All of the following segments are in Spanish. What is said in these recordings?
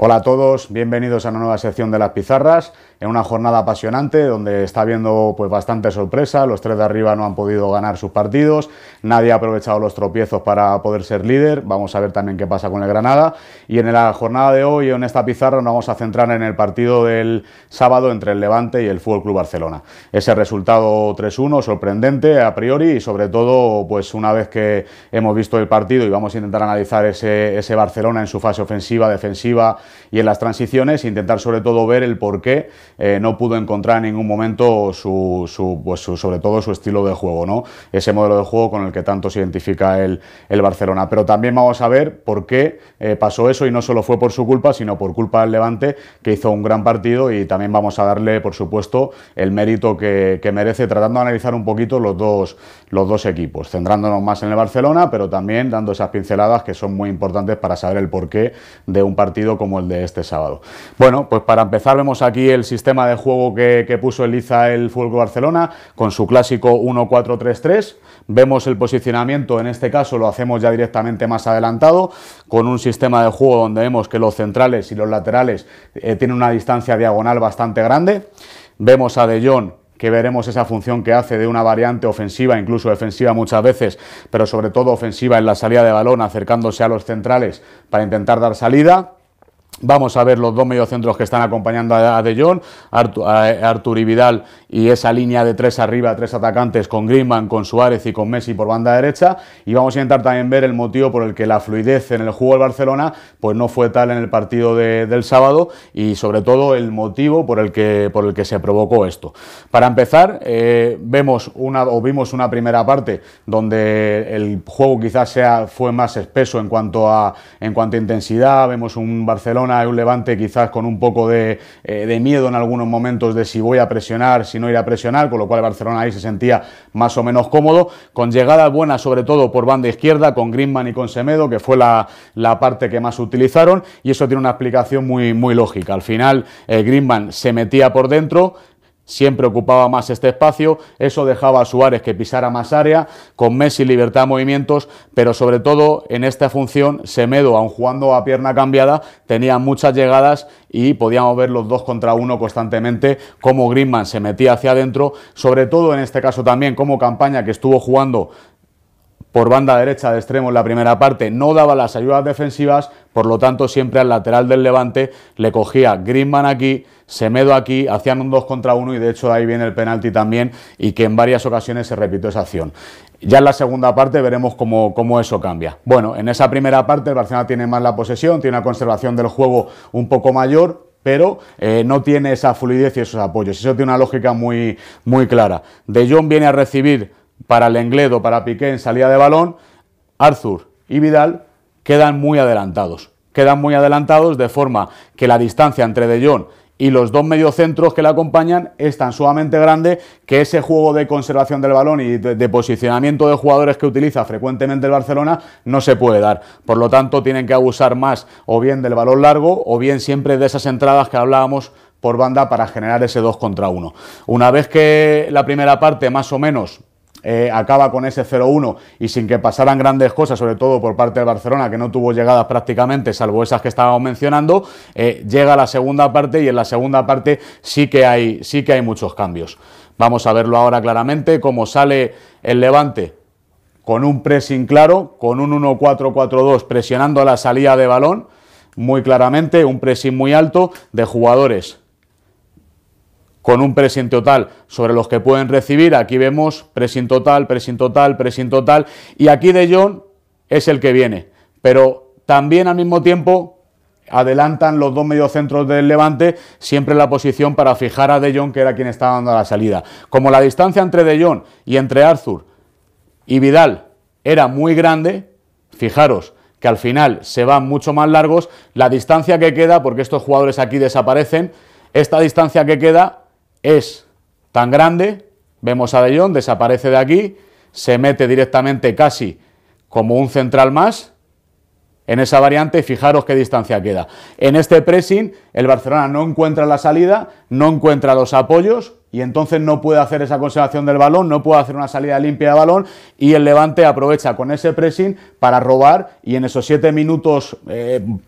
Hola a todos, bienvenidos a una nueva sección de las pizarras, en una jornada apasionante donde está habiendo pues bastante sorpresa. Los tres de arriba no han podido ganar sus partidos, nadie ha aprovechado los tropiezos para poder ser líder. Vamos a ver también qué pasa con el Granada, y en la jornada de hoy, en esta pizarra, nos vamos a centrar en el partido del sábado entre el Levante y el Fútbol Club Barcelona. Ese resultado 3-1 sorprendente a priori, y sobre todo pues una vez que hemos visto el partido y vamos a intentar analizar ese Barcelona en su fase ofensiva, defensiva y en las transiciones, intentar sobre todo ver el por qué no pudo encontrar en ningún momento sobre todo su estilo de juego, ¿no? Ese modelo de juego con el que tanto se identifica el Barcelona. Pero también vamos a ver por qué pasó eso, y no solo fue por su culpa, sino por culpa del Levante, que hizo un gran partido, y también vamos a darle, por supuesto, el mérito que merece, tratando de analizar un poquito los dos equipos, centrándonos más en el Barcelona, pero también dando esas pinceladas que son muy importantes para saber el porqué de un partido como el de este sábado. Bueno, pues para empezar vemos aquí el sistema de juego que puso en liza el Fútbol Club Barcelona con su clásico 1-4-3-3. Vemos el posicionamiento, en este caso lo hacemos ya directamente más adelantado, con un sistema de juego donde vemos que los centrales y los laterales tienen una distancia diagonal bastante grande. Vemos a De Jong, que veremos esa función que hace de una variante ofensiva, incluso defensiva muchas veces, pero sobre todo ofensiva en la salida de balón, acercándose a los centrales para intentar dar salida. Vamos a ver los dos mediocentros que están acompañando a De Jong, Artur y Vidal, y esa línea de tres arriba, tres atacantes con Griezmann, con Suárez y con Messi por banda derecha. Y vamos a intentar también ver el motivo por el que la fluidez en el juego del Barcelona pues no fue tal en el partido del sábado, y sobre todo el motivo por el que se provocó esto. Para empezar, vimos una primera parte donde el juego quizás fue más espeso en cuanto a intensidad. Vemos un Barcelona y un Levante quizás con un poco de miedo en algunos momentos de si voy a presionar, si no ir a presionar, con lo cual el Barcelona ahí se sentía más o menos cómodo, con llegadas buenas sobre todo por banda izquierda, con Griezmann y con Semedo, que fue la parte que más utilizaron, y eso tiene una explicación muy lógica. Al final Griezmann se metía por dentro, siempre ocupaba más este espacio, eso dejaba a Suárez que pisara más área, con Messi libertad de movimientos, pero sobre todo en esta función Semedo, aun jugando a pierna cambiada, tenía muchas llegadas y podíamos ver los 2 contra 1 constantemente, cómo Griezmann se metía hacia adentro, sobre todo en este caso también como Campaña, que estuvo jugando por banda derecha de extremo en la primera parte, no daba las ayudas defensivas, por lo tanto siempre al lateral del Levante le cogía Griezmann aquí, Semedo aquí, hacían un 2 contra 1, y de hecho ahí viene el penalti también, y que en varias ocasiones se repitió esa acción. Ya en la segunda parte veremos cómo eso cambia. Bueno, en esa primera parte el Barcelona tiene más la posesión, tiene una conservación del juego un poco mayor, pero no tiene esa fluidez y esos apoyos. Eso tiene una lógica muy clara. De Jong viene a recibir para Lenglet o para Piqué en salida de balón. Artur y Vidal quedan muy adelantados. De forma que la distancia entre De Jong y los dos mediocentros que le acompañan es tan sumamente grande que ese juego de conservación del balón y de posicionamiento de jugadores que utiliza frecuentemente el Barcelona no se puede dar. Por lo tanto, tienen que abusar más o bien del balón largo o bien siempre de esas entradas que hablábamos por banda para generar ese 2 contra 1. Una vez que la primera parte más o menos acaba con ese 0-1 y sin que pasaran grandes cosas, sobre todo por parte del Barcelona, que no tuvo llegadas prácticamente, salvo esas que estábamos mencionando, llega la segunda parte, y en la segunda parte sí que hay muchos cambios. Vamos a verlo ahora claramente, cómo sale el Levante con un pressing claro, con un 1-4-4-2, presionando la salida de balón muy claramente, un pressing muy alto de jugadores con un pressing total sobre los que pueden recibir. Aquí vemos pressing total, y aquí De Jong es el que viene, pero también al mismo tiempo adelantan los dos mediocentros del Levante siempre en la posición para fijar a De Jong, que era quien estaba dando la salida. Como la distancia entre De Jong y entre Artur y Vidal era muy grande, fijaros que al final se van mucho más largos, la distancia que queda, porque estos jugadores aquí desaparecen, esta distancia que queda es tan grande. Vemos a De Jong, desaparece de aquí, se mete directamente casi como un central más en esa variante. Fijaros qué distancia queda. En este pressing el Barcelona no encuentra la salida, no encuentra los apoyos, y entonces no puede hacer esa conservación del balón, no puede hacer una salida limpia de balón, y el Levante aprovecha con ese pressing para robar, y en esos 7 minutos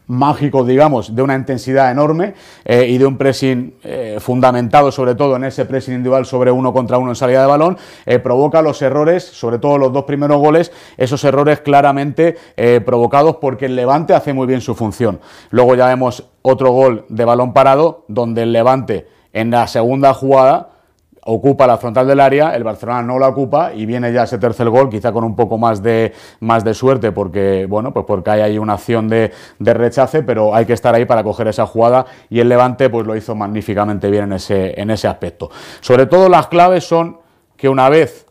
mágicos, digamos, de una intensidad enorme y de un pressing fundamentado sobre todo en ese pressing individual sobre 1 contra 1 en salida de balón, provoca los errores, sobre todo los 2 primeros goles, esos errores claramente provocados porque el Levante hace muy bien su función. Luego ya vemos otro gol de balón parado, donde el Levante en la segunda jugada ocupa la frontal del área, el Barcelona no la ocupa y viene ya ese tercer gol, quizá con un poco más de suerte porque, bueno, pues porque hay ahí una acción de rechace, pero hay que estar ahí para coger esa jugada, y el Levante pues lo hizo magníficamente bien en ese aspecto. Sobre todo las claves son que una vez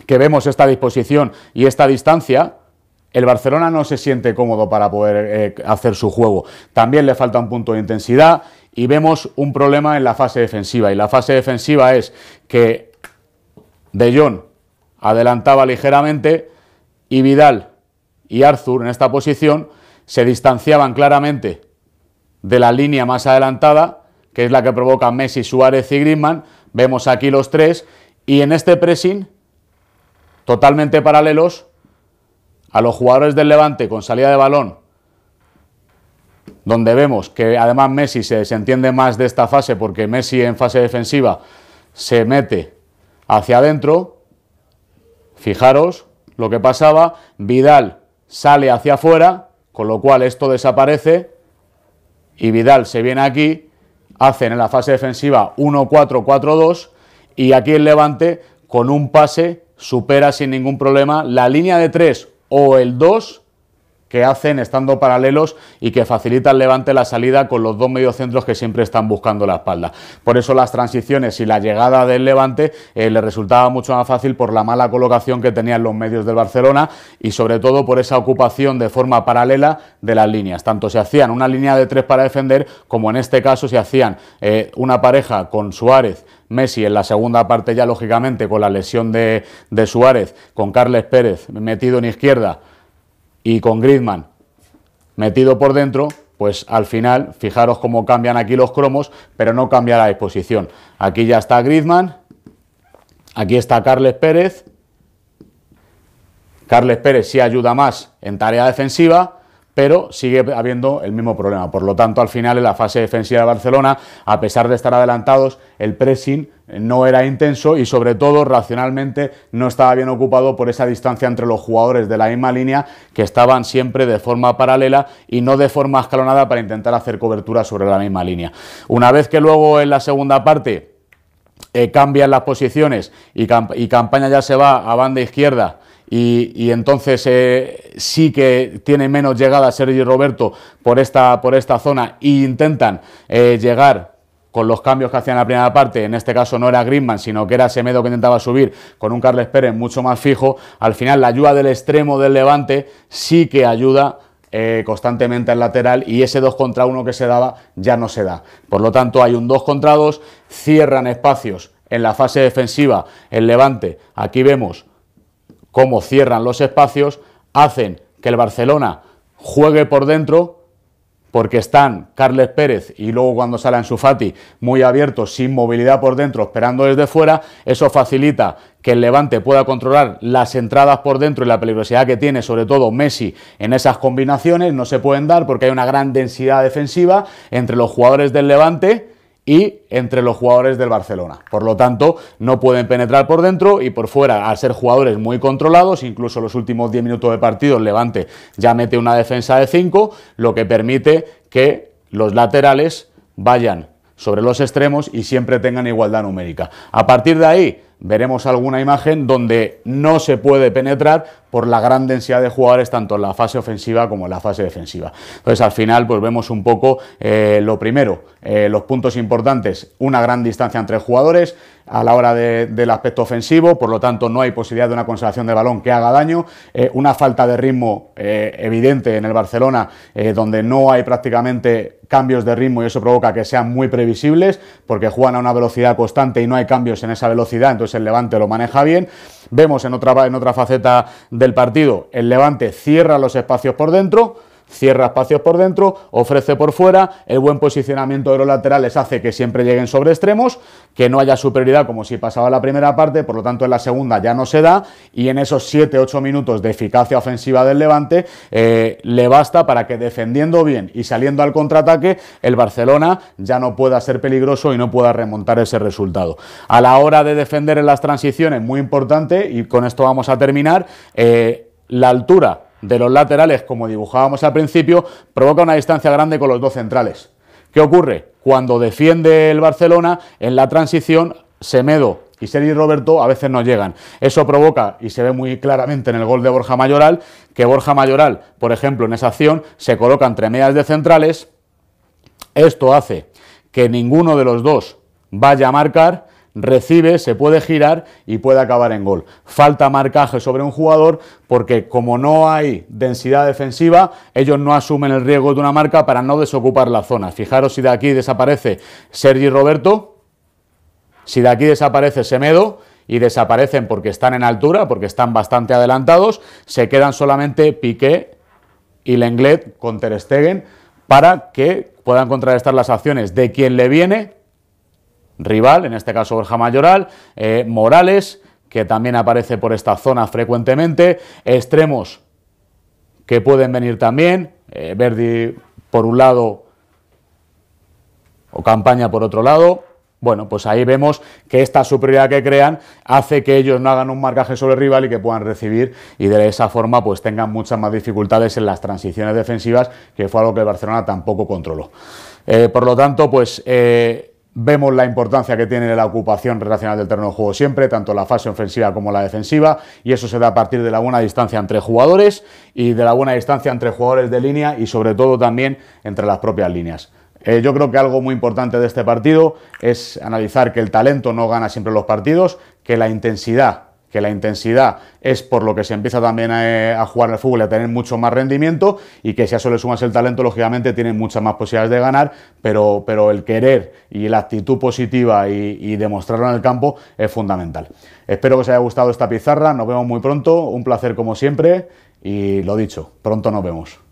que vemos esta disposición y esta distancia, el Barcelona no se siente cómodo para poder hacer su juego. También le falta un punto de intensidad y vemos un problema en la fase defensiva. Y la fase defensiva es que De Jong adelantaba ligeramente y Vidal y Arthur en esta posición se distanciaban claramente de la línea más adelantada, que es la que provoca Messi, Suárez y Griezmann. Vemos aquí los tres y en este pressing totalmente paralelos a los jugadores del Levante con salida de balón, donde vemos que además Messi se desentiende más de esta fase porque Messi en fase defensiva se mete hacia adentro. Fijaros lo que pasaba, Vidal sale hacia afuera, con lo cual esto desaparece y Vidal se viene aquí, hacen en la fase defensiva 1-4-4-2 y aquí el Levante con un pase supera sin ningún problema la línea de 3 o el 2 que hacen estando paralelos y que facilita al Levante la salida con los 2 mediocentros que siempre están buscando la espalda. Por eso las transiciones y la llegada del Levante le resultaba mucho más fácil por la mala colocación que tenían los medios del Barcelona y sobre todo por esa ocupación de forma paralela de las líneas. Tanto se hacían una línea de 3 para defender como en este caso se hacían una pareja con Suárez, Messi en la segunda parte ya lógicamente con la lesión de Suárez, con Carles Pérez metido en izquierda y con Griezmann metido por dentro, pues al final, fijaros cómo cambian aquí los cromos, pero no cambia la disposición. Aquí ya está Griezmann, aquí está Carles Pérez. Carles Pérez sí ayuda más en tarea defensiva, pero sigue habiendo el mismo problema. Por lo tanto, al final, en la fase defensiva de Barcelona, a pesar de estar adelantados, el pressing no era intenso y, sobre todo, racionalmente no estaba bien ocupado por esa distancia entre los jugadores de la misma línea que estaban siempre de forma paralela y no de forma escalonada para intentar hacer cobertura sobre la misma línea. Una vez que luego en la segunda parte cambian las posiciones y Campaña ya se va a banda izquierda, y entonces sí que tiene menos llegada Sergi Roberto por esta zona e intentan llegar con los cambios que hacían en la primera parte. En este caso no era Griezmann, sino que era Semedo que intentaba subir con un Carles Pérez mucho más fijo. Al final la ayuda del extremo del Levante sí que ayuda constantemente al lateral y ese 2 contra 1 que se daba ya no se da. Por lo tanto hay un 2 contra 2, cierran espacios en la fase defensiva el Levante. Aquí vemos cómo cierran los espacios, hacen que el Barcelona juegue por dentro porque están Carles Pérez y luego cuando sale Ansu Fati muy abiertos, sin movilidad por dentro, esperando desde fuera. Eso facilita que el Levante pueda controlar las entradas por dentro y la peligrosidad que tiene sobre todo Messi en esas combinaciones. No se pueden dar porque hay una gran densidad defensiva entre los jugadores del Levante y entre los jugadores del Barcelona. Por lo tanto, no pueden penetrar por dentro y por fuera, al ser jugadores muy controlados. Incluso los últimos 10 minutos de partido el Levante ya mete una defensa de 5, lo que permite que los laterales vayan sobre los extremos y siempre tengan igualdad numérica. A partir de ahí veremos alguna imagen donde no se puede penetrar por la gran densidad de jugadores tanto en la fase ofensiva como en la fase defensiva. Entonces al final pues vemos un poco lo primero, los puntos importantes, una gran distancia entre jugadores a la hora del aspecto ofensivo, por lo tanto no hay posibilidad de una conservación de balón que haga daño, una falta de ritmo evidente en el Barcelona, donde no hay prácticamente cambios de ritmo y eso provoca que sean muy previsibles porque juegan a una velocidad constante y no hay cambios en esa velocidad, entonces el Levante lo maneja bien. Vemos en otra faceta del partido, el Levante cierra los espacios por dentro, cierra espacios por dentro, ofrece por fuera, el buen posicionamiento de los laterales hace que siempre lleguen sobre extremos, que no haya superioridad como si pasaba la primera parte, por lo tanto en la segunda ya no se da, y en esos 7-8 minutos de eficacia ofensiva del Levante le basta para que defendiendo bien y saliendo al contraataque el Barcelona ya no pueda ser peligroso y no pueda remontar ese resultado. A la hora de defender en las transiciones, muy importante, y con esto vamos a terminar, la altura de los laterales, como dibujábamos al principio, provoca una distancia grande con los dos centrales. ¿Qué ocurre? Cuando defiende el Barcelona, en la transición, Semedo y Sergi Roberto a veces no llegan. Eso provoca, y se ve muy claramente en el gol de Borja Mayoral, que Borja Mayoral, por ejemplo, en esa acción, se coloca entre medias de centrales. Esto hace que ninguno de los dos vaya a marcar, recibe, se puede girar y puede acabar en gol. Falta marcaje sobre un jugador porque como no hay densidad defensiva, ellos no asumen el riesgo de una marca para no desocupar la zona. Fijaros si de aquí desaparece Sergi Roberto, si de aquí desaparece Semedo, y desaparecen porque están en altura, porque están bastante adelantados, se quedan solamente Piqué y Lenglet con Ter Stegen para que puedan contrarrestar las acciones de quien le viene, rival, en este caso Borja Mayoral, Morales, que también aparece por esta zona frecuentemente, extremos que pueden venir también, Verdi por un lado o Campaña por otro lado. Bueno, pues ahí vemos que esta superioridad que crean hace que ellos no hagan un marcaje sobre el rival y que puedan recibir, y de esa forma pues tengan muchas más dificultades en las transiciones defensivas, que fue algo que el Barcelona tampoco controló. Por lo tanto, pues vemos la importancia que tiene la ocupación relacional del terreno de juego siempre, tanto la fase ofensiva como la defensiva, y eso se da a partir de la buena distancia entre jugadores y de la buena distancia entre jugadores de línea y sobre todo también entre las propias líneas. Yo creo que algo muy importante de este partido es analizar que el talento no gana siempre los partidos, que la intensidad es por lo que se empieza también a jugar al fútbol y a tener mucho más rendimiento, y que si a eso le sumas el talento, lógicamente tienen muchas más posibilidades de ganar, pero el querer y la actitud positiva y demostrarlo en el campo es fundamental. Espero que os haya gustado esta pizarra, nos vemos muy pronto, un placer como siempre, y lo dicho, pronto nos vemos.